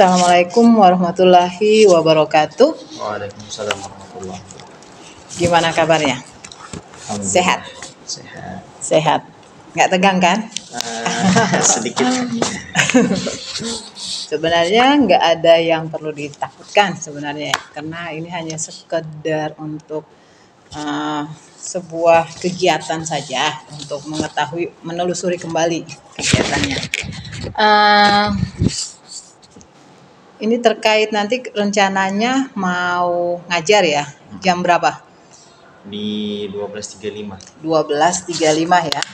Assalamualaikum warahmatullahi wabarakatuh. Waalaikumsalam warahmatullahi wabarakatuh. Gimana kabarnya? Alhamdulillah. Sehat? Sehat. Sehat. Nggak tegang kan? Sedikit. Sebenarnya nggak ada yang perlu ditakutkan sebenarnya, karena ini hanya sekedar untuk sebuah kegiatan saja untuk mengetahui, menelusuri kembali kegiatannya. Ini terkait nanti rencananya mau ngajar ya, jam berapa? Di 12.35. 12.35 ya.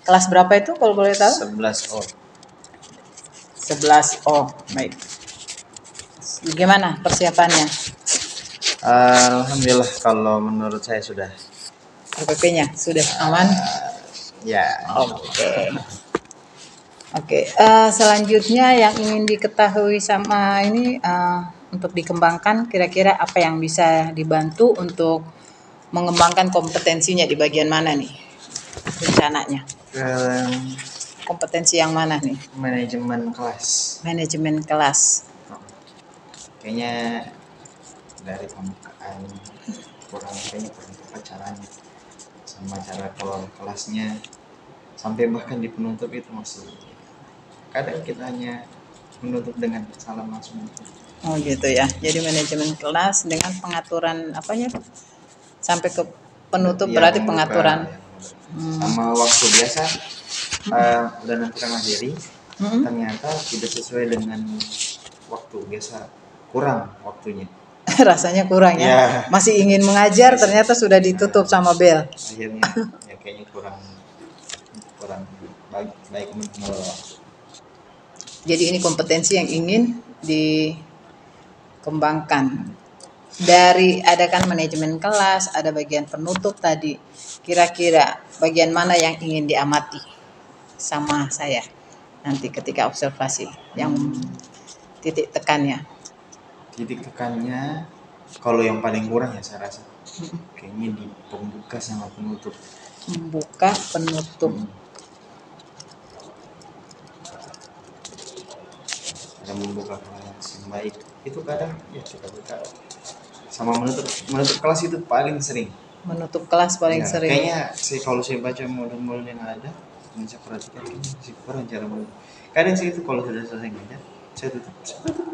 Kelas berapa itu kalau boleh tahu? 11 O. 11O, baik. Gimana persiapannya? Alhamdulillah kalau menurut saya sudah. RPP-nya sudah aman? Ya. Oke. Selanjutnya yang ingin diketahui sama ini untuk dikembangkan, kira-kira apa yang bisa dibantu untuk mengembangkan kompetensinya di bagian mana nih rencananya? Kompetensi yang mana nih? Manajemen kelas. Manajemen kelas. Kayaknya dari pembukaan kurang tepat caranya, sama cara kelola kelasnya, sampai bahkan di penutup itu masih kadang kita hanya menutup dengan salam langsung. Oh gitu ya. Jadi manajemen kelas dengan pengaturan apanya? Sampai ke penutup ya, berarti pembuka, pengaturan. Sama waktu biasa udah nentukan materi, ternyata tidak sesuai dengan waktu biasa, kurang waktunya. Rasanya kurang ya. Masih ingin mengajar, ternyata sudah ditutup sama bel. Akhirnya ya kayaknya kurang baik mengelola waktu. Jadi ini kompetensi yang ingin dikembangkan. Dari ada kan manajemen kelas, ada bagian penutup tadi. Kira-kira bagian mana yang ingin diamati sama saya nanti ketika observasi? Yang titik tekannya? Titik tekannya kalau yang paling kurang ya saya rasa kayaknya di pembuka sama penutup. Pembuka, penutup. Ada membuka kelas yang baik itu kadang ya kita buka, sama menutup kelas itu paling sering. Menutup kelas paling sering. Kayaknya kalau saya baca model-model yang ada, yang saya perhatikan ini masih kurang cara menutup. Kadang sih itu kalau sudah selesai ngajar, saya tutup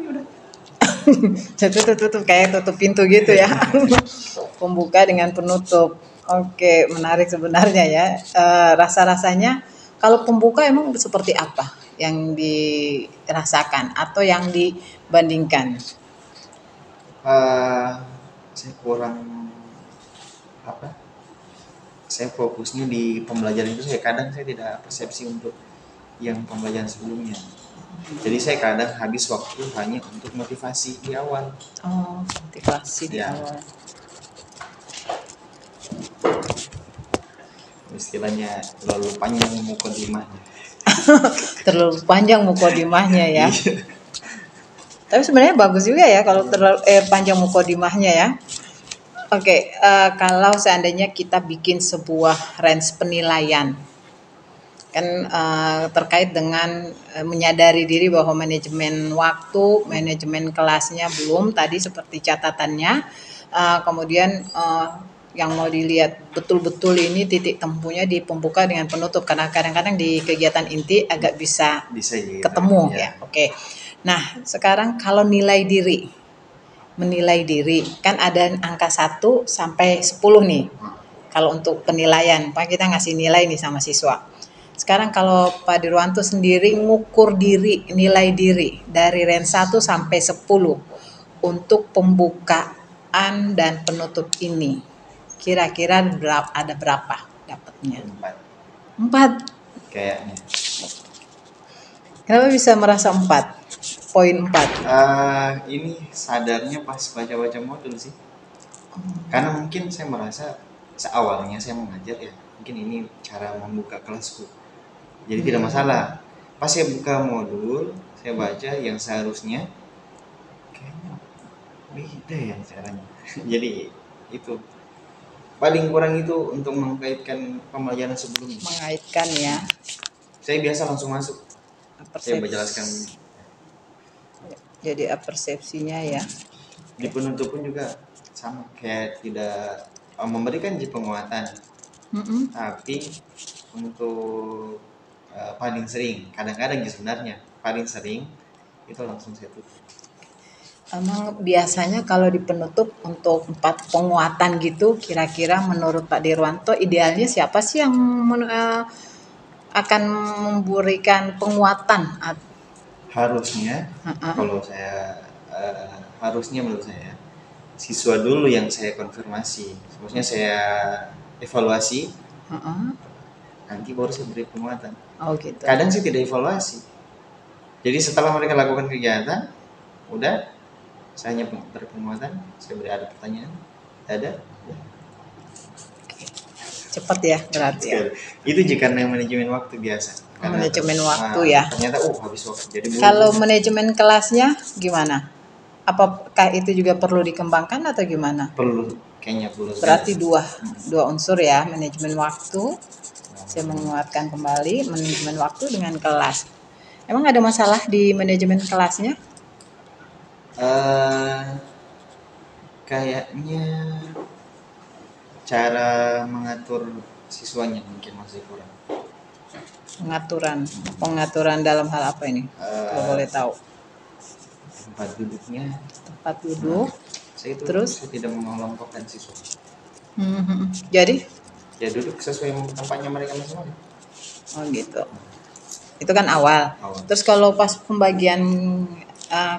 ya udah. Saya tutup kayak tutup pintu gitu ya. Pembuka dengan penutup. Oke, menarik sebenarnya ya. Rasa-rasanya kalau pembuka emang seperti apa yang dirasakan atau yang dibandingkan? Saya kurang saya fokusnya di pembelajaran itu. Kadang saya tidak persepsi untuk yang pembelajaran sebelumnya. Jadi saya kadang habis waktu hanya untuk motivasi di awal. Oh, motivasi di awal. Istilahnya terlalu panjang mukodimahnya. Terlalu panjang mukodimahnya ya. Tapi sebenarnya bagus juga ya kalau terlalu panjang mukodimahnya ya. Oke, kalau seandainya kita bikin sebuah range penilaian, kan terkait dengan menyadari diri bahwa manajemen waktu, manajemen kelasnya belum tadi seperti catatannya, kemudian yang mau dilihat betul-betul ini titik tempuhnya di pembuka dengan penutup, karena kadang-kadang di kegiatan inti agak bisa ketemu ya. Oke. Nah, sekarang kalau menilai diri kan ada angka 1 sampai 10 nih. Kalau untuk penilaian, Pak kita ngasih nilai nih sama siswa. Sekarang kalau Pak Dirwanto sendiri ngukur diri, nilai diri dari range 1 sampai 10 untuk pembukaan dan penutup ini. Kira-kira ada berapa dapatnya? 4. Kayaknya. Kenapa bisa merasa 4? Poin 4. Ini sadarnya pas baca-baca modul sih. Karena mungkin saya merasa seawalnya saya mengajar ya, mungkin ini cara membuka kelasku. Jadi tidak masalah. Pas saya buka modul, saya baca yang seharusnya kayaknya beda ya caranya. Jadi itu paling kurang itu untuk mengkaitkan pembelajaran sebelumnya. Mengaitkan ya. Saya biasa langsung masuk. Saya menjelaskan. Jadi persepsinya ya. Di penutup pun juga sama, kayak tidak memberikan penguatan, tapi untuk paling sering, kadang-kadang sebenarnya paling sering itu langsung saya tutup. Emang biasanya kalau di penutup untuk 4 penguatan gitu, kira-kira menurut Pak Dirwanto idealnya siapa sih yang akan memberikan penguatan? Harusnya kalau saya harusnya menurut saya siswa dulu yang saya konfirmasi, maksudnya saya evaluasi, nanti baru saya beri penguatan. Oh gitu. Kadang sih tidak evaluasi, jadi setelah mereka lakukan kegiatan, udah saya hanya beri penguatan, saya beri ada pertanyaan, ada. Cepat ya berarti ya. Itu jika manajemen waktu biasa. Manajemen waktu ya. Ternyata habis waktu. Jadi kalau manajemen kelasnya gimana? Apakah itu juga perlu dikembangkan atau gimana? Perlu, kayaknya perlu. Berarti dua unsur ya, manajemen waktu. Saya menguatkan kembali manajemen waktu dengan kelas. Emang ada masalah di manajemen kelasnya? Kayaknya cara mengatur siswanya mungkin masih kurang. Pengaturan dalam hal apa ini? Kalau boleh tahu. Tempat duduknya. Tempat duduk. Terus saya tidak mengelompokkan siswa. Jadi? Ya duduk sesuai tempatnya mereka masing-masing. Oh gitu. Itu kan awal. Terus kalau pas pembagian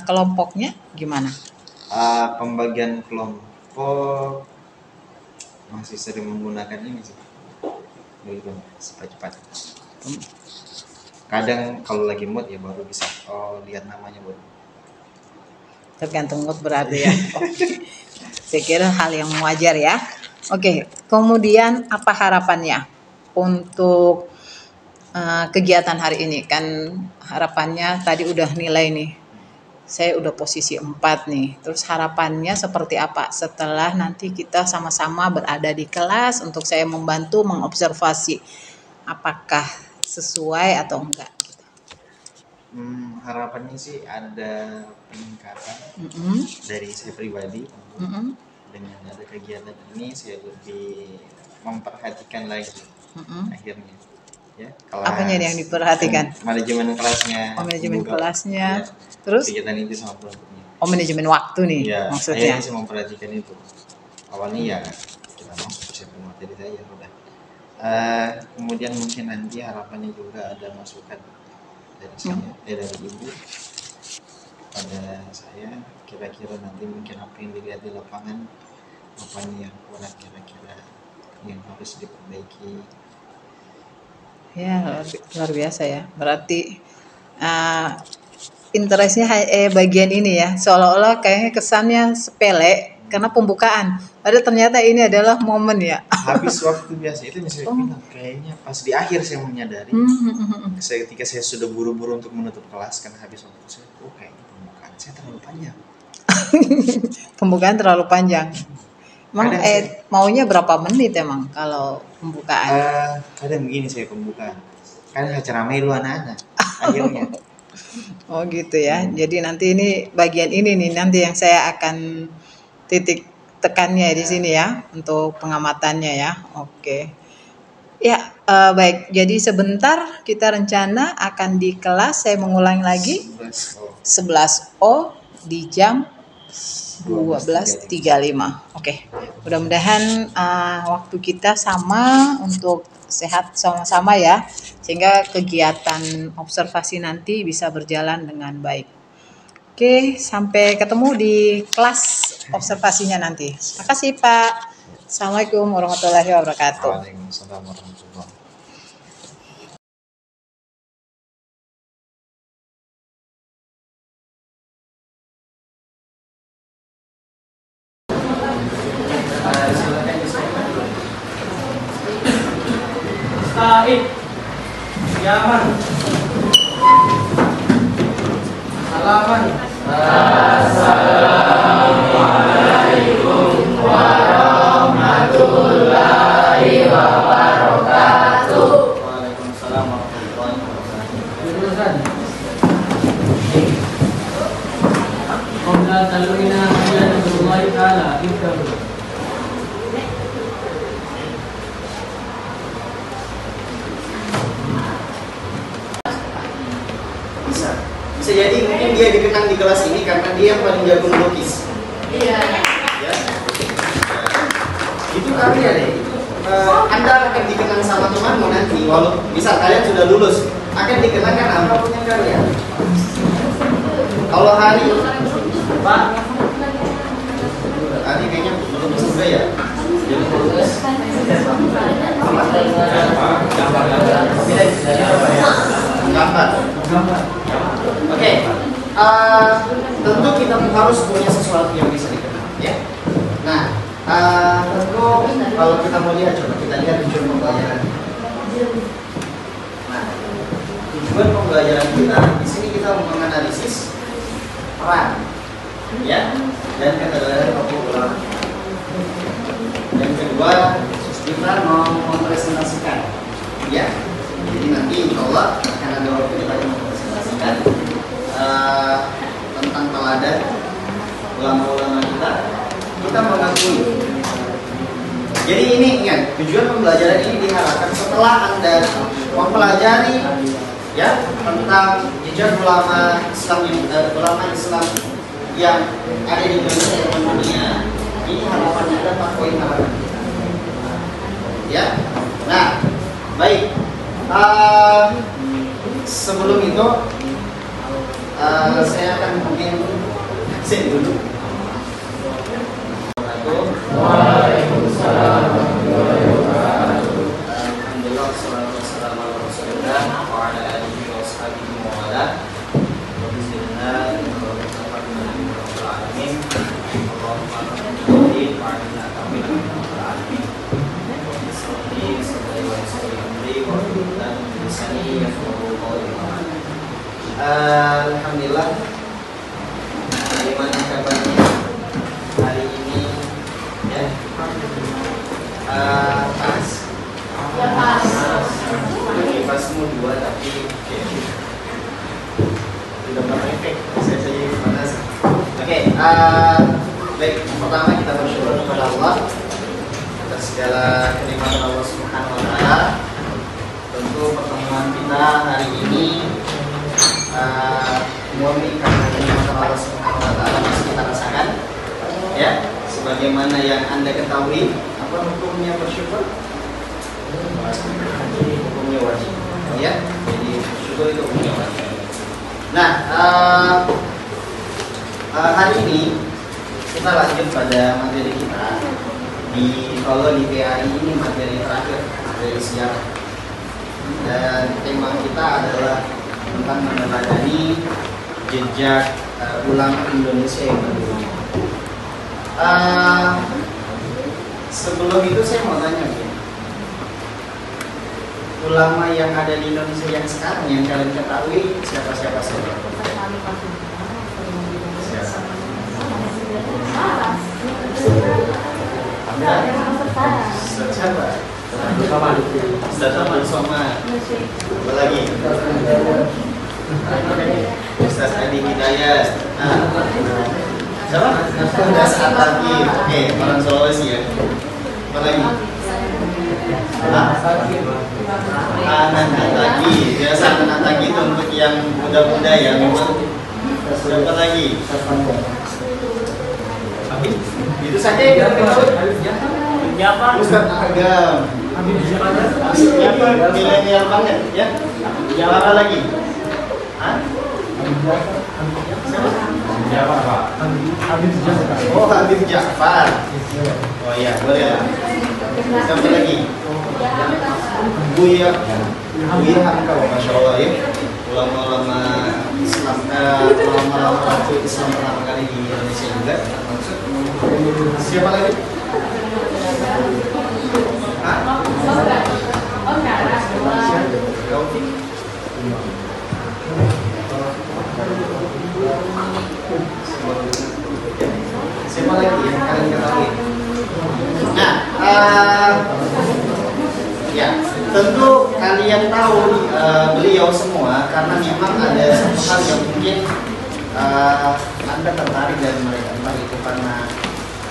kelompoknya gimana? Pembagian kelompok masih sering menggunakan ini sih. Begitu, cepat-cepat. Kadang kalau lagi mood ya baru bisa lihat namanya baru. Tergantung mood berarti ya. Saya kira hal yang wajar ya. Oke, kemudian apa harapannya untuk kegiatan hari ini? Kan harapannya tadi udah nilai nih. Saya udah posisi 4 nih. Terus harapannya seperti apa setelah nanti kita sama-sama berada di kelas untuk saya membantu mengobservasi apakah sesuai atau enggak. Harapannya sih ada peningkatan dari saya pribadi. Dengan ada kegiatan ini saya lebih memperhatikan lagi akhirnya. Ya, apanya yang diperhatikan? Manajemen kelasnya. Manajemen kelasnya. Ya. Terus? Kegiatan itu sama kelompoknya. Manajemen waktu nih ya, maksudnya. Saya memperhatikan itu. Awalnya ya kita masuk siapa materi saya udah. Kemudian mungkin nanti harapannya juga ada masukan dari saya, dari ibu pada saya. Kira-kira nanti mungkin apa yang dilihat di lapangan, apa yang kurang kira-kira yang harus diperbaiki. Ya luar biasa ya. Berarti interestnya bagian ini ya, seolah-olah kayaknya kesannya sepele karena pembukaan. Padahal ternyata ini adalah momen ya. Habis waktu biasa itu misalnya bilang kayaknya pas di akhir saya menyadari. Ketika saya sudah buru-buru untuk menutup kelas kan habis waktu saya, kayaknya pembukaan saya terlalu panjang. Pembukaan terlalu panjang. Emang maunya berapa menit emang kalau pembukaan? Kadang begini saya pembukaan. Kadang ceramah lu anak-anak. Akhirnya. Oh gitu ya. Jadi nanti ini bagian ini nih nanti yang saya akan titik tekannya di sini ya untuk pengamatannya ya. Oke. Ya baik. Jadi sebentar kita rencana akan di kelas. Saya mengulang lagi. 11O di jam 12.35. Oke. Mudah-mudahan waktu kita sama untuk sehat sama-sama ya, sehingga kegiatan observasi nanti bisa berjalan dengan baik. Oke, sampai ketemu di kelas observasinya nanti. Terima kasih Pak. Assalamualaikum warahmatullahi wabarakatuh. Waalaikumsalam warahmatullahi wabarakatuh. Yaman. Salaman. Assalamualaikum warahmatullahi wabarakatuh. Waalaikumsalam warahmatullahi wabarakatuh. Bisa jadi mungkin dia dikenang di kelas ini karena dia yang paling jago melukis. Iya. Ya. Itu karya deh. Anda akan dikenang sama temanmu nanti. Walau misal kalian sudah lulus, akan dikenang kan apa punya karya. Kalau hari Pak, hari kayaknya belum juga ya. Gambar. Oke. Tentu kita harus punya sesuatu yang bisa dikenal, ya. Nah, tentu kalau kita mau lihat, coba kita lihat tujuan pembelajaran. Nah, tujuan pembelajaran kita di sini kita menganalisis peran, ya, dan keterangan tokoh ulama. Yang kedua, kita mau mempresentasikan, ya. Jadi nanti insya Allah akan ada waktu kita yang mempresentasikan tentang teladan ulama-ulama kita mengakui. Jadi ini ingat, tujuan pembelajaran ini diharapkan setelah Anda mempelajari ya tentang jejak ulama Islam yang ada di Indonesia dan dunia. Ini harapannya ada 4 poin harapan. Ya. Nah, baik. Sebelum itu saya akan mungkin sit dulu. Waalaikumsalam warahmatullahi wabarakatuh. Alhamdulillah, wassalatu wassalamu ala Rasulillah wa ala alihi wa sahbihi wa wala. Wa bismillah, Alhamdulillahirabbil alamin. Allahumma rabbil alamin rabbil alamin. Wa bismillahi wa salli wa sallim bisani yafqahu qawli. Alhamdulillah. Bagaimana kabarnya hari ini? Ya, pas. Ya pas. Pasmu 2 tapi tidak berefek. Saya saja panas. Oke, baik. Pertama kita bersyukur kepada Allah atas segala kenikmatan Allah Subhanahu Wa Taala. Tentu pertemuan kita hari ini murni karena kenikmatan Allah Subhanahu Wa Taala masih kita rasakan. Ya. Sebagaimana yang Anda ketahui, apa hukumnya bersyukur? Hukumnya wajib, ya. Jadi bersyukur itu hukumnya wajib. Nah, hari ini kita lanjut pada materi kita. Kalau di PAI ini materi terakhir, materi sejarah. Dan tema kita adalah tentang meneladani jejak ulama Indonesia yang berdiri. Sebelum itu saya mau tanya, ulama yang ada di Indonesia yang sekarang yang kalian ketahui siapa-siapa saja? Siapa? Ustaz Somad. Apa lagi? Ustaz Adi Hidayat. Siapa? Ustaz Ataki. Oke, orang Sulawesi ya. Apa lagi? Anak Ataki. Biasa anak Ataki itu untuk yang muda-muda ya. Siapa lagi? Itu saja yang Ustaz Agam. Siapa? Milenial banget ya. Apa lagi? Oh, Habib Ja'far. Oh iya, boleh lah. Siapa lagi? Buya Hamka, Masya Allah ya. Ulama-ulama Islam, ulama-ulama Islam pertama kali di Indonesia juga. Siapa lagi? Siapa lagi yang kalian ketahui? Nah, ya tentu kalian tahu beliau semua karena memang ada satu hal yang mungkin Anda tertarik dari mereka, entah itu karena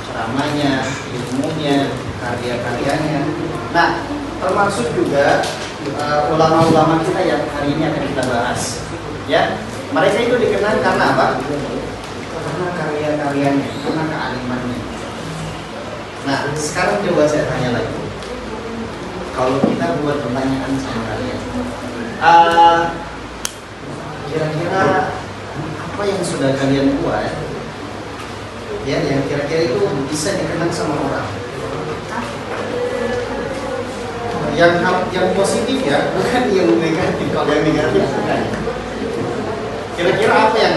ceramahnya, ilmunya, karya-karyanya. Nah, termasuk juga ulama-ulama kita yang hari ini akan kita bahas. Ya, Mereka itu dikenal karena apa? Karena karya-karyanya, karena kealimannya. Nah, sekarang coba saya tanya lagi. Kalau kita buat pertanyaan sama kalian, kira-kira apa yang sudah kalian buat, ya, yang kira-kira itu bisa dikenang sama orang? Yang positif ya, bukan yang negatif. Kalau yang negatif bukan. Kira-kira apa yang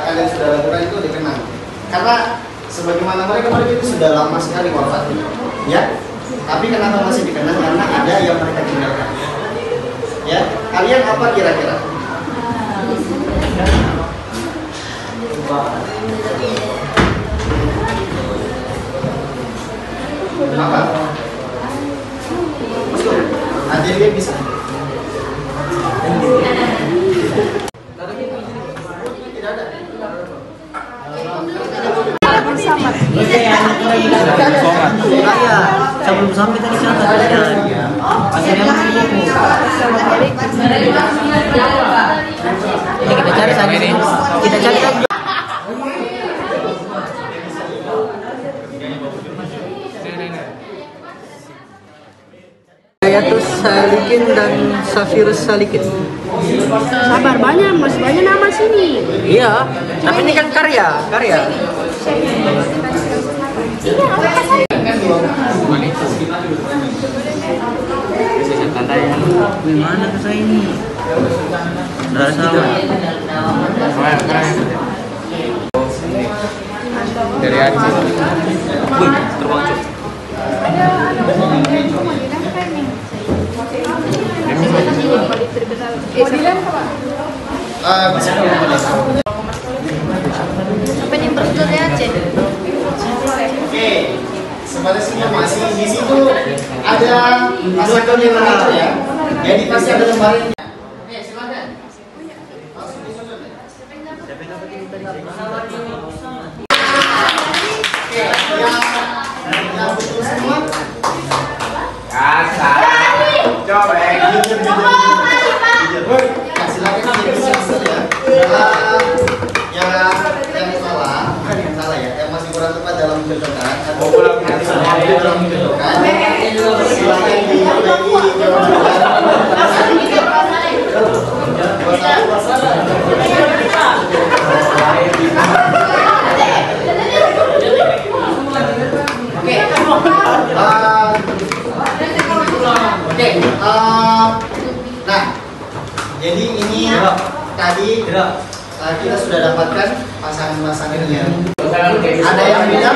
kalian sudah lakukan itu dikenang? Karena sebagaimana mereka itu sudah lama sekali wafat, ya. Tapi kenapa masih dikenang? Karena ada yang mereka tinggalkan. Ya, kalian apa kira-kira? Apa? Ada dia bisa. Tidak ada. Sebelum sampai tadi sana akhirnya kita cari saja ini. Kita cari saja. Hayatus Salikin dan Safirus Salikin. Sabar, masih banyak nama sini. Iya, tapi ini kan karya. Gimana ke saya ini? Udah salah. Dari Aceh. Wih, terbang cuk. Opening tertutup ya, Aceh. Oke, sebatas informasi di situ ada pasangan yang mengatur ya. Jadi pasti ada lembarannya. Oke, silakan. Langsung disusun. Oke, yang betul semua. Kasar. Coba jujur. Silakan disusun ya. Yang salah, bukan yang salah ya, yang masih kurang tepat dalam mencocokan atau dalam mencocokan, silakan nah, jadi ini tadi kita sudah dapatkan pasangan-pasangannya. Ada yang beda?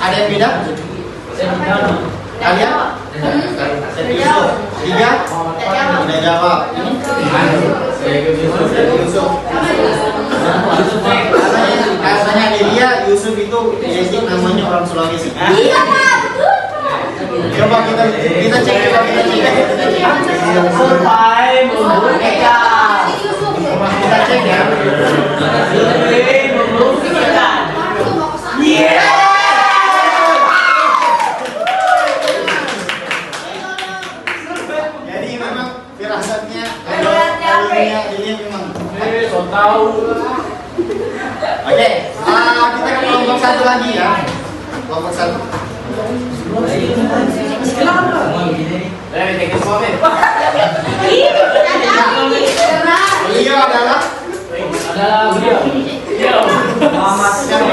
Ada yang beda? Kalian? Yusuf. Tiga? Tidak jawab. Yusuf. Katanya dia Yusuf itu identik namanya orang Sulawesi. Iya, Pak. Coba kita cek. Kita cek ya. Jadi memang firasatnya dilihat memang. Tahu. Oke, kita ke kelompok satu lagi ya. Kelompok satu. Beliau adalah Muhammad. Siapa?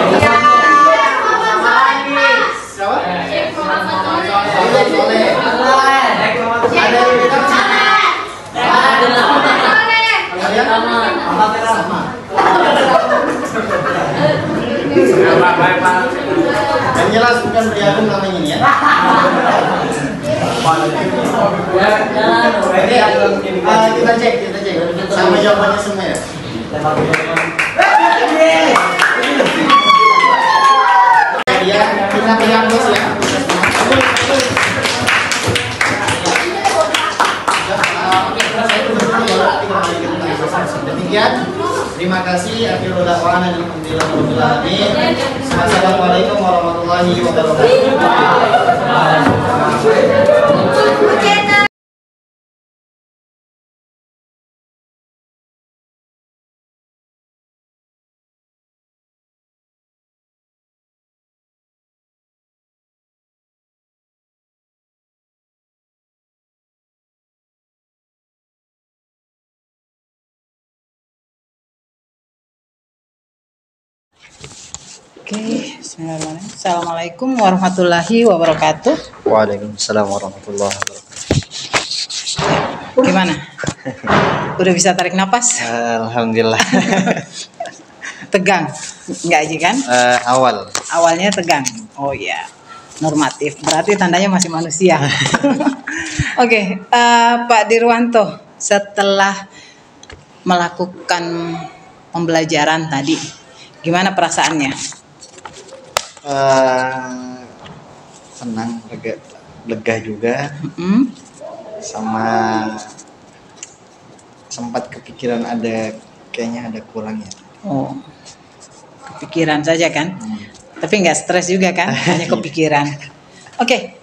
Soleh. Ada yang bilang sama. Dan jelas bukan Priagung namanya ini ya. Kita cek sama jawabannya semua ya. Ya, kita lihat bos ya. Demikian, terima kasih. Akhirul da'wana alhamdulillah rabbil alamin. Assalamualaikum warahmatullahi wabarakatuh. Oke, bismillahirrahmanirrahim. Assalamualaikum warahmatullahi wabarakatuh. Waalaikumsalam warahmatullahi wabarakatuh. Gimana? Udah bisa tarik napas? Alhamdulillah. Tegang? Enggak aja kan? Awalnya tegang. Oh iya, normatif. Berarti tandanya masih manusia. Oke, Pak Dirwanto, setelah melakukan pembelajaran tadi, gimana perasaannya? Senang, lega juga, sama sempat kepikiran kayaknya ada kurangnya. Oh, kepikiran saja kan? Tapi nggak stres juga kan? Hanya kepikiran. Oke,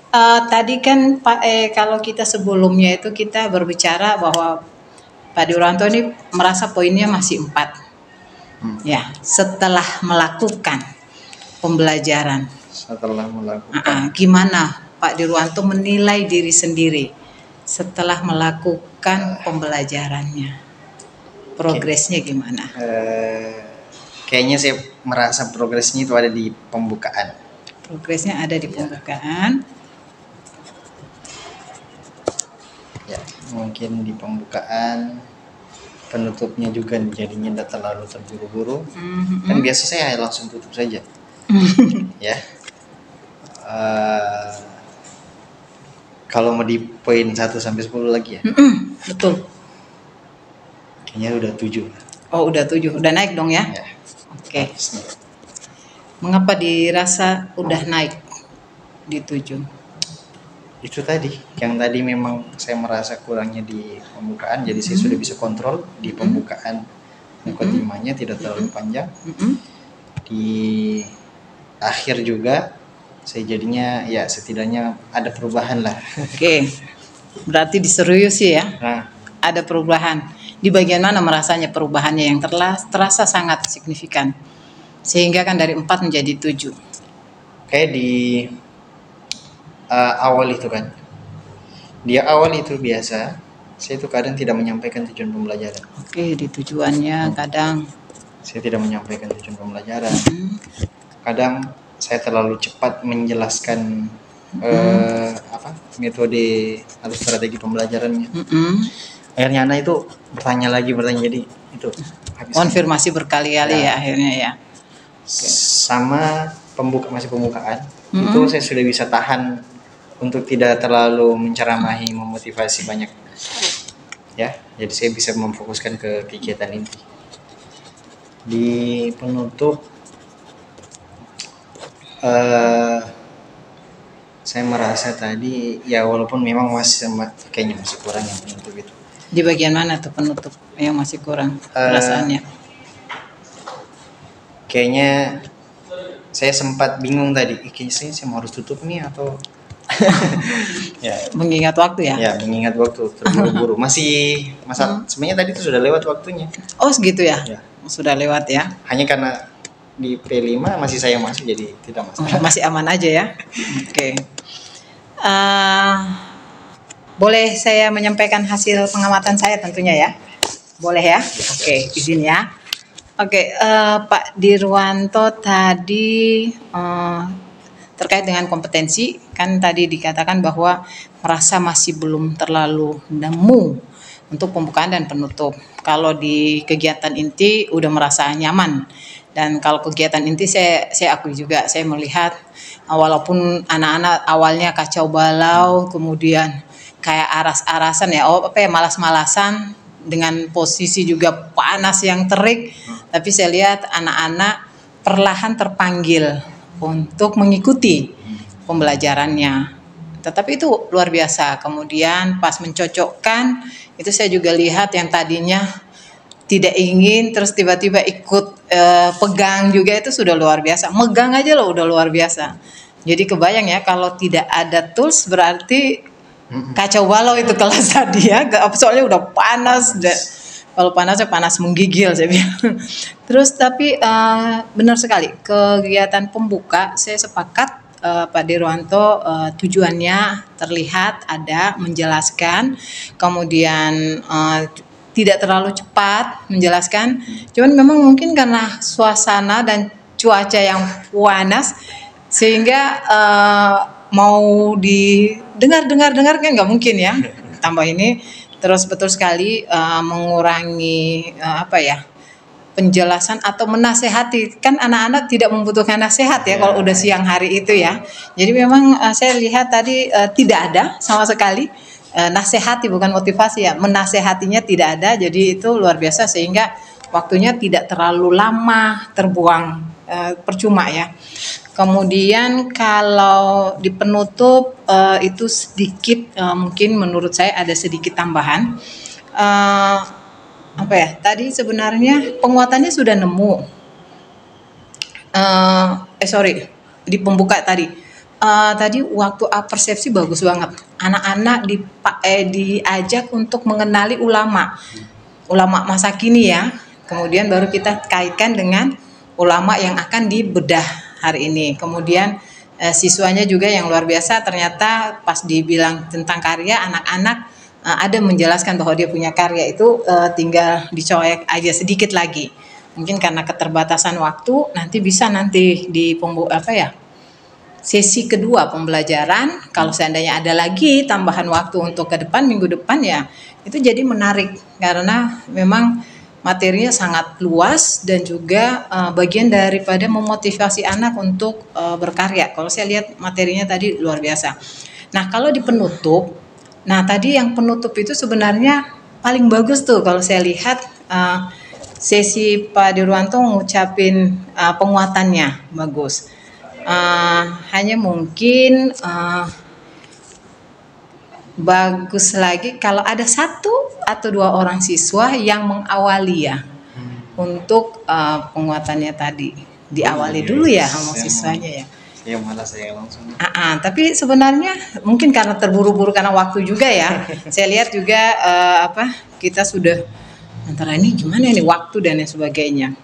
tadi kan Pak, kalau kita sebelumnya itu kita berbicara bahwa Pak Dirwanto ini merasa poinnya masih 4. Ya, setelah melakukan pembelajaran. Gimana Pak Dirwanto menilai diri sendiri setelah melakukan pembelajarannya? Progresnya gimana? Kayaknya saya merasa progresnya itu ada di pembukaan. Progresnya ada di pembukaan. Ya, mungkin di pembukaan, penutupnya juga jadinya tidak terlalu terburu-buru. Kan biasa saya langsung tutup saja. Ya. Kalau mau di poin 1 sampai 10 lagi ya. Betul. Kayaknya udah 7. Oh, udah 7. Udah naik dong ya? Ya. Oke. Mengapa dirasa udah naik di 7? Itu tadi, yang tadi memang saya merasa kurangnya di pembukaan, jadi saya sudah bisa kontrol di pembukaan. Mukadimahnya tidak terlalu panjang. Di akhir juga saya jadinya ya setidaknya ada perubahan lah. Oke. Berarti diserius ya? Nah, ada perubahan. Di bagian mana merasanya perubahannya yang terasa sangat signifikan? Sehingga kan dari 4 menjadi 7. Kayak di awal itu kan. Di awal itu biasa saya itu kadang tidak menyampaikan tujuan pembelajaran. Oke, di tujuannya kadang saya tidak menyampaikan tujuan pembelajaran. Kadang saya terlalu cepat menjelaskan metode atau strategi pembelajarannya. Akhirnya anak itu bertanya jadi itu konfirmasi berkali-kali ya akhirnya ya. Sama pembukaan itu saya sudah bisa tahan untuk tidak terlalu menceramahi, memotivasi banyak ya, jadi saya bisa memfokuskan ke kegiatan inti. Di penutup saya merasa tadi ya walaupun memang kayaknya masih kurang yang penutup itu. Di bagian mana tuh penutup yang masih kurang perasaannya? Kayaknya saya sempat bingung tadi, kayaknya saya harus tutup nih atau ya, mengingat waktu ya? Ya, mengingat waktu terburu-buru. Sebenarnya tadi itu sudah lewat waktunya. Oh, segitu ya? Ya. Sudah lewat ya? Hanya karena di P5 masih saya masuk jadi tidak masalah. Masih aman aja ya? Oke. Boleh saya menyampaikan hasil pengamatan saya tentunya ya? Boleh ya? Oke, izin ya. Oke, Pak Dirwanto tadi terkait dengan kompetensi, kan tadi dikatakan bahwa merasa masih belum terlalu nemu untuk pembukaan dan penutup. Kalau di kegiatan inti udah merasa nyaman, dan kalau kegiatan inti saya akui juga, saya melihat walaupun anak-anak awalnya kacau balau, kemudian kayak aras-arasan ya, malas-malasan dengan posisi juga panas yang terik, tapi saya lihat anak-anak perlahan terpanggil untuk mengikuti pembelajarannya. Tetapi itu luar biasa. Kemudian pas mencocokkan, itu saya juga lihat yang tadinya tidak ingin terus tiba-tiba ikut pegang juga, itu sudah luar biasa. Megang aja loh udah luar biasa. Jadi kebayang ya, kalau tidak ada tools berarti kacau balau itu kelas tadi ya. Soalnya udah panas. Kalau panasnya panas menggigil saya bilang. Terus tapi benar sekali, kegiatan pembuka saya sepakat Pak Dirwanto tujuannya terlihat ada menjelaskan, kemudian tidak terlalu cepat menjelaskan. Cuman memang mungkin karena suasana dan cuaca yang panas sehingga mau didengar kan nggak mungkin ya. Tambah ini terus betul sekali mengurangi penjelasan atau menasehati, kan anak-anak tidak membutuhkan nasihat ya kalau udah siang hari itu ya. Jadi memang saya lihat tadi tidak ada sama sekali nasehati, bukan motivasi ya, menasehatinya tidak ada. Jadi itu luar biasa sehingga waktunya tidak terlalu lama terbuang percuma ya. Kemudian kalau di penutup itu sedikit mungkin menurut saya ada sedikit tambahan. Tadi sebenarnya penguatannya sudah nemu. Di pembuka tadi. Tadi waktu persepsi bagus banget. Anak-anak diajak untuk mengenali ulama masa kini ya. Kemudian baru kita kaitkan dengan ulama yang akan dibedah hari ini. Kemudian siswanya juga yang luar biasa, ternyata pas dibilang tentang karya, anak-anak ada menjelaskan bahwa dia punya karya itu tinggal dicoek aja sedikit lagi. Mungkin karena keterbatasan waktu, nanti bisa di sesi kedua pembelajaran, kalau seandainya ada lagi tambahan waktu untuk ke depan, minggu depan ya, itu jadi menarik karena memang materinya sangat luas dan juga bagian daripada memotivasi anak untuk berkarya. Kalau saya lihat materinya tadi luar biasa. Nah, kalau di penutup, tadi yang penutup itu sebenarnya paling bagus tuh kalau saya lihat sesi Pak Dirwanto ngucapin penguatannya bagus. Hanya mungkin bagus lagi kalau ada 1 atau 2 orang siswa yang mengawali ya untuk penguatannya tadi. Diawali dulu ya sama siswanya ya. Ya malah saya langsung. Tapi sebenarnya mungkin karena terburu-buru karena waktu juga ya. Saya lihat juga kita sudah antara ini gimana nih waktu dan lain sebagainya.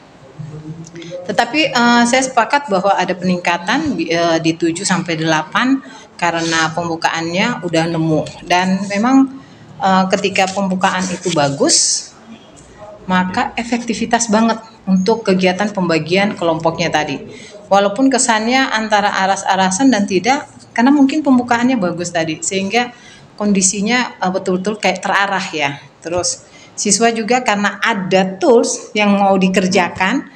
Tetapi saya sepakat bahwa ada peningkatan di 7 sampai 8 karena pembukaannya udah nemu, dan memang ketika pembukaan itu bagus maka efektivitas banget untuk kegiatan pembagian kelompoknya tadi. Walaupun kesannya antara aras-arasan dan tidak, karena mungkin pembukaannya bagus tadi sehingga kondisinya betul-betul kayak terarah ya. Terus siswa juga karena ada tools yang mau dikerjakan,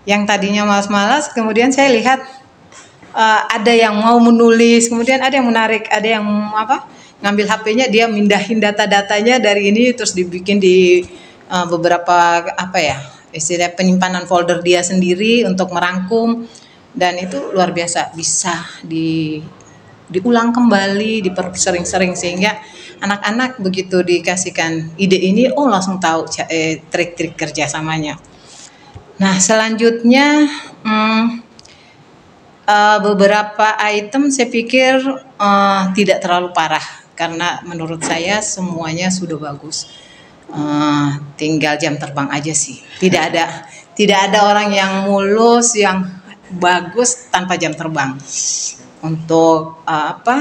yang tadinya malas-malas, kemudian saya lihat ada yang mau menulis, kemudian ada yang menarik, ada yang ngambil HP-nya, dia mindahin data-datanya dari ini terus dibikin di beberapa istilah penyimpanan folder dia sendiri untuk merangkum, dan itu luar biasa bisa diulang kembali, dipersering-sering sehingga anak-anak begitu dikasihkan ide ini langsung tahu trik-trik kerjasamanya. Nah, selanjutnya beberapa item saya pikir tidak terlalu parah karena menurut saya semuanya sudah bagus. Tinggal jam terbang aja sih. Tidak ada orang yang mulus yang bagus tanpa jam terbang. Untuk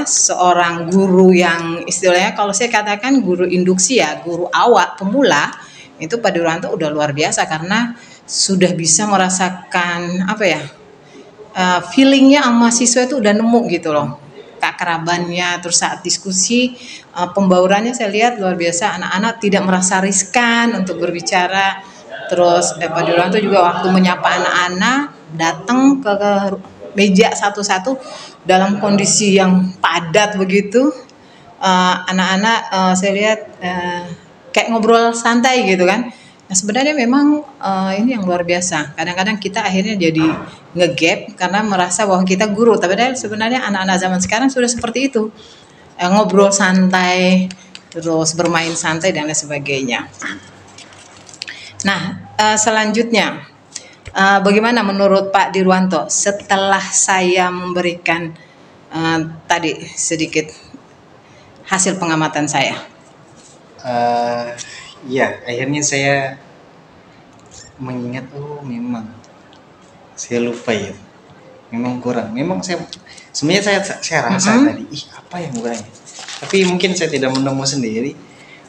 seorang guru yang istilahnya kalau saya katakan guru induksi ya, guru awal pemula, itu Pak Dirwanto udah luar biasa karena sudah bisa merasakan feelingnya sama siswa itu udah nemu gitu loh, keakrabannya. Terus saat diskusi pembaurannya saya lihat luar biasa, anak-anak tidak merasa riskan untuk berbicara. Terus Pak Dirwanto juga waktu menyapa anak-anak datang ke meja satu-satu dalam kondisi yang padat begitu, anak-anak saya lihat kayak ngobrol santai gitu kan. Nah, sebenarnya memang ini yang luar biasa. Kadang-kadang kita akhirnya jadi ngegap karena merasa bahwa kita guru, tapi sebenarnya anak-anak zaman sekarang sudah seperti itu, ngobrol santai, terus bermain santai dan lain sebagainya. Nah, selanjutnya bagaimana menurut Pak Dirwanto setelah saya memberikan tadi sedikit hasil pengamatan saya? Ya, akhirnya saya mengingat memang saya lupa ya, memang kurang. Memang sebenarnya saya rasa tadi apa yang kurang, tapi mungkin saya tidak menemu sendiri.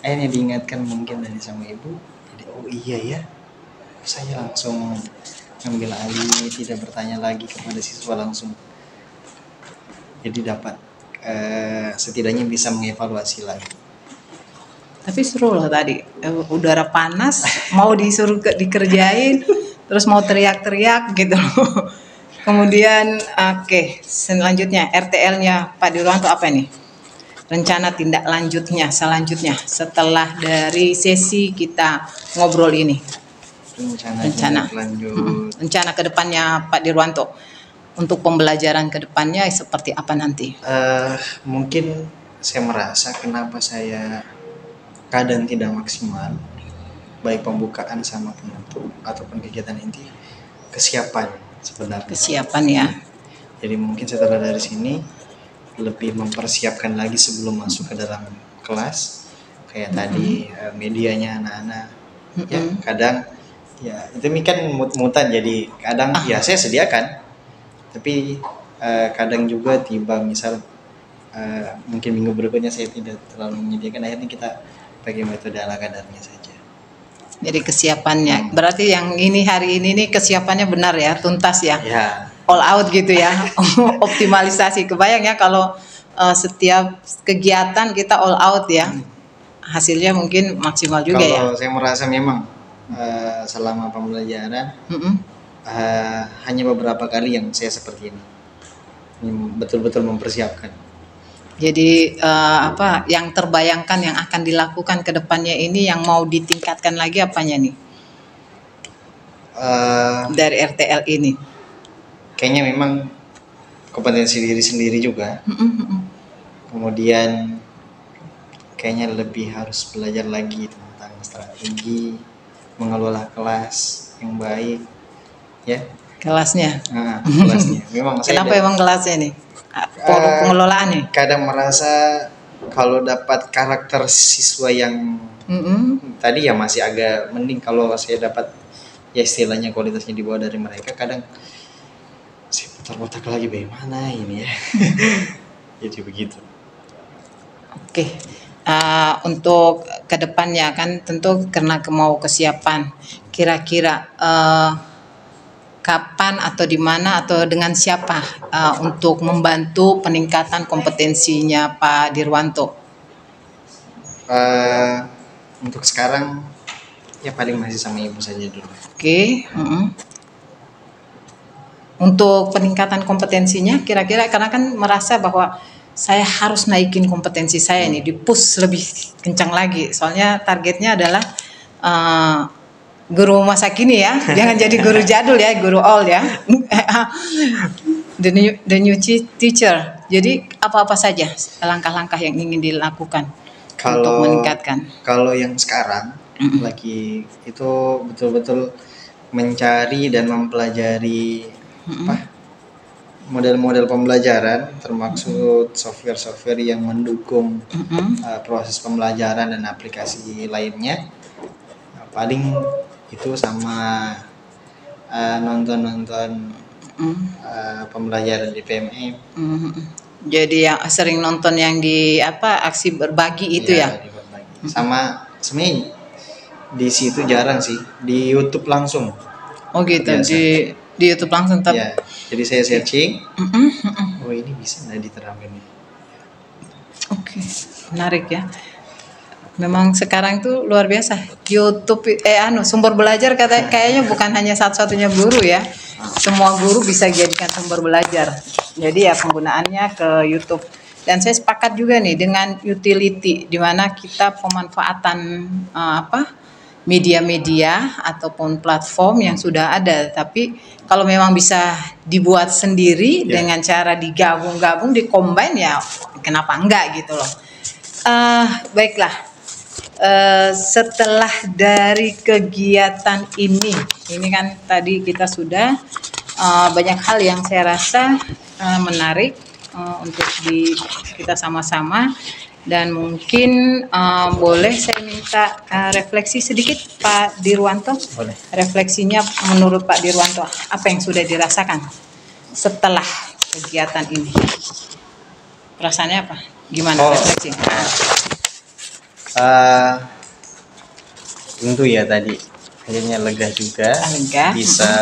Akhirnya diingatkan mungkin dari sama ibu. Jadi iya ya, saya langsung ambil alih, tidak bertanya lagi kepada siswa langsung. Jadi dapat setidaknya bisa mengevaluasi lagi. Tapi seru loh tadi, udara panas, mau disuruh dikerjain, terus mau teriak-teriak gitu loh. Kemudian, oke, selanjutnya RTL-nya Pak Dirwanto apa nih? Rencana tindak lanjutnya, selanjutnya setelah dari sesi kita ngobrol ini. Rencana lanjut. Rencana kedepannya Pak Dirwanto untuk pembelajaran kedepannya seperti apa nanti? Mungkin saya merasa kenapa saya kadang tidak maksimal, baik pembukaan sama penutup ataupun kegiatan inti, kesiapan sebenarnya. Kesiapan ya. Jadi mungkin setelah dari sini lebih mempersiapkan lagi sebelum masuk ke dalam kelas, kayak tadi medianya anak-anak. Ya kadang ya itu kan mut-mutan, jadi kadang ya saya sediakan, tapi kadang juga tiba misal mungkin minggu berikutnya saya tidak terlalu menyediakan, akhirnya kita pakai metode ala kadarnya saja. Jadi kesiapannya, berarti yang ini hari ini nih kesiapannya benar ya, tuntas ya, all out gitu ya, optimalisasi. Kebayang ya kalau setiap kegiatan kita all out ya, hasilnya mungkin maksimal juga ya. Kalau saya merasa memang selama pembelajaran hanya beberapa kali yang saya seperti ini, betul-betul mempersiapkan. Jadi apa yang terbayangkan yang akan dilakukan ke depannya ini yang mau ditingkatkan lagi apanya nih? Dari RTL ini. Kayaknya memang kompetensi diri sendiri juga. Kemudian kayaknya lebih harus belajar lagi tentang strategi mengelola kelas yang baik, ya. Kelasnya. Kelasnya. Memang Kenapa emang kelasnya nih? Pengelolaan nih. Kadang merasa kalau dapat karakter siswa yang tadi ya masih agak mending, kalau saya dapat ya istilahnya kualitasnya di bawah dari mereka, kadang saya putar-putar lagi bagaimana ini ya. Jadi begitu. Oke. Untuk kedepannya kan tentu karena mau kesiapan, kira-kira kapan atau di mana atau dengan siapa untuk membantu peningkatan kompetensinya Pak Dirwanto? Untuk sekarang ya paling masih sama ibu saja dulu. Oke. Untuk peningkatan kompetensinya kira-kira, karena kan merasa bahwa saya harus naikin kompetensi saya nih, di-push lebih kencang lagi. Soalnya targetnya adalah guru masa kini ya, jangan jadi guru jadul ya, guru old ya. the new teacher. Jadi apa-apa saja langkah-langkah yang ingin dilakukan untuk meningkatkan? Kalau yang sekarang lagi itu betul-betul mencari dan mempelajari model-model pembelajaran, termasuk software-software yang mendukung proses pembelajaran dan aplikasi lainnya. Paling itu sama nonton-nonton pembelajaran di PMM. Jadi yang sering nonton yang di aksi berbagi itu ya? Sama sebenarnya di situ jarang sih, di YouTube langsung. Oh gitu, di YouTube langsung tetap. Ya, jadi saya searching. Oh ini bisa nggak diterapkan nih? Oke, menarik ya. Memang sekarang tuh luar biasa. YouTube sumber belajar kayaknya bukan hanya satu-satunya guru ya. Semua guru bisa dijadikan sumber belajar. Jadi ya penggunaannya ke YouTube. Dan saya sepakat juga nih dengan utility, di mana kita pemanfaatan media-media ataupun platform yang sudah ada. Tapi kalau memang bisa dibuat sendiri dengan cara digabung-gabung, dikombin ya kenapa enggak gitu loh. Baiklah. Setelah dari kegiatan ini kan tadi kita sudah banyak hal yang saya rasa menarik untuk kita sama-sama, dan mungkin boleh saya minta refleksi sedikit Pak Dirwanto. Boleh. Refleksinya menurut Pak Dirwanto apa yang sudah dirasakan setelah kegiatan ini? Perasaannya apa? Gimana refleksi? Tentu ya tadi akhirnya lega juga, Lega. bisa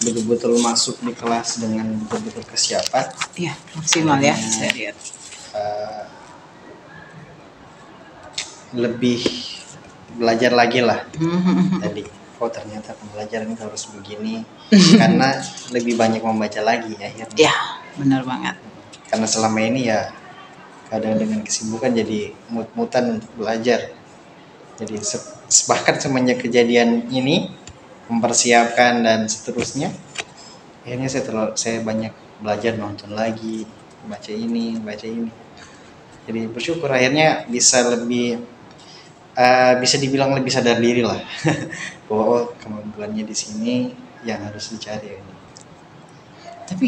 betul-betul masuk di kelas dengan betul-betul kesiapan. Iya, maksimal ya, saya lihat. Lebih belajar lagi lah tadi. Oh ternyata pembelajaran itu harus begini, karena lebih banyak membaca lagi akhirnya. Ya, benar banget. Karena selama ini ya kadang dengan kesibukan jadi mut-mutan untuk belajar. Jadi bahkan semenjak kejadian ini, mempersiapkan dan seterusnya, akhirnya saya banyak belajar, nonton lagi, baca ini. Jadi bersyukur akhirnya bisa lebih bisa dibilang lebih sadar diri lah bahwa oh, kemampuannya di sini yang harus dicari ini. Tapi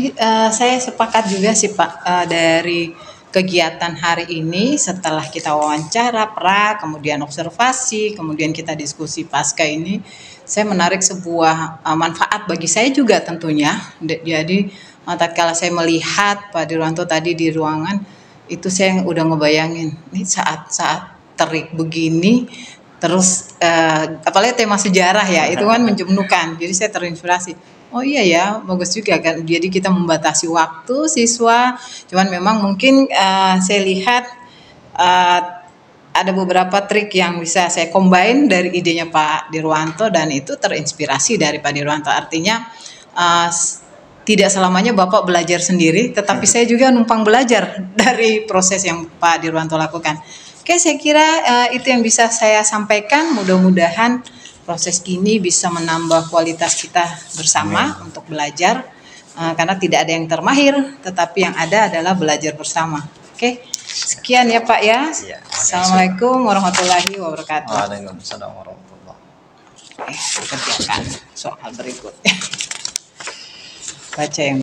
saya sepakat juga sih Pak, dari kegiatan hari ini setelah kita wawancara, kemudian observasi, kemudian kita diskusi pasca ini, saya menarik sebuah manfaat bagi saya juga tentunya. Jadi tatkala saya melihat Pak Dirwanto tadi di ruangan, itu saya udah ngebayangin nih saat terik begini, terus apalagi tema sejarah ya, itu kan menjemukan. Jadi saya terinspirasi. Oh iya ya, bagus juga kan. Jadi kita membatasi waktu siswa. Cuman memang mungkin saya lihat ada beberapa trik yang bisa saya combine dari idenya Pak Dirwanto, dan itu terinspirasi dari Pak Dirwanto. Artinya tidak selamanya Bapak belajar sendiri, tetapi saya juga numpang belajar dari proses yang Pak Dirwanto lakukan. Oke, saya kira itu yang bisa saya sampaikan. Mudah-mudahan proses ini bisa menambah kualitas kita bersama untuk belajar, karena tidak ada yang termahir, tetapi yang ada adalah belajar bersama. Oke, sekian ya Pak ya. Assalamualaikum warahmatullahi wabarakatuh. Waalaikumsalam warahmatullahi wabarakatuh. Kerjakan soal berikut. Baca yang